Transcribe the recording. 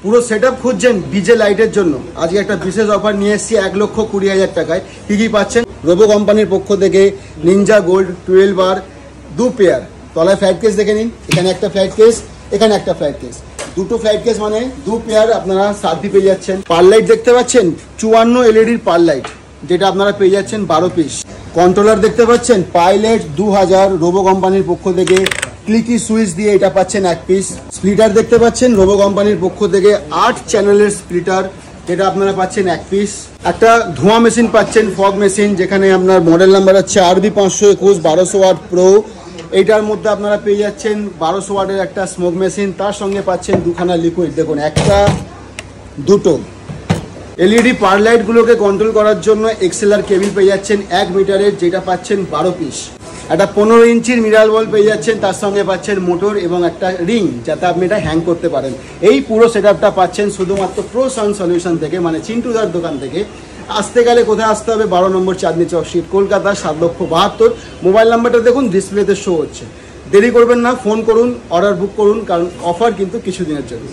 পুরো সেটআপ খুঁজছেন ডিজে লাইটের জন্য, আজকে একটা বিশেষ অফার নিয়ে এসেছি 1,20,000 টাকায়। কি পাচ্ছেন? রোবো কোম্পানির পক্ষ থেকে নিনজা গোল্ড 12 2 পেয়ার। তলায় ফ্লাইট কেস দেখে নিন, এখানে একটা ফ্লাইট কেস, এখানে একটা ফ্লাইট কেস, দুটো ফ্লাইট কেস মানে 2 পেয়ার আপনারা সাথী পেয়ে যাচ্ছেন। পার লাইট দেখতে পাচ্ছেন 54 LED পার লাইট, যেটা আপনারা পেয়ে যাচ্ছেন 12 পিস। কন্ট্রোলার দেখতে পাচ্ছেন পাইলট 2000 রোবো কোম্পানির পক্ষ থেকে, ক্লিকি সুইচ দিয়ে এটা পাচ্ছেন 1 পিস। স্প্লিটার দেখতে পাচ্ছেন রোবো কোম্পানির পক্ষ থেকে 8 চ্যানেলের স্প্লিটার, যেটা আপনারা পাচ্ছেন 1 পিস। একটা ধোঁয়া মেশিন পাচ্ছেন, ফগ মেশিন, যেখানে আপনার মডেল নাম্বার হচ্ছে RB521 1200 ওয়াট প্রো। এইটার মধ্যে আপনারা পেয়ে যাচ্ছেন 1200 ওয়াটের একটা স্মোক মেশিন, তার সঙ্গে পাচ্ছেন দুখানা লিকুইড। দেখুন, একটা দুটো এলইডি পার লাইটগুলোকে কন্ট্রোল করার জন্য এক্সএলআর কেবিল পেয়ে যাচ্ছেন 1 মিটারের, যেটা পাচ্ছেন 12 পিস। একটা 15 ইঞ্চির মিরার বল পেয়ে যাচ্ছেন, তার সঙ্গে পাচ্ছেন মোটর এবং একটা রিং, যাতে আপনি এটা হ্যাং করতে পারেন। এই পুরো সেটআপটা পাচ্ছেন শুধুমাত্র প্রো সাউন্ড সলিউশন থেকে, মানে চিন্টুদার দোকান থেকে। আসতে গেলে কোথায় আসতে হবে? 12 নম্বর চাঁদনি চক স্ট্রিট, কলকাতা 7,72,000। মোবাইল নাম্বারটা দেখুন ডিসপ্লেতে শো হচ্ছে। দেরি করবেন না, ফোন করুন, অর্ডার বুক করুন, কারণ অফার কিন্তু কিছুদিনের জন্য।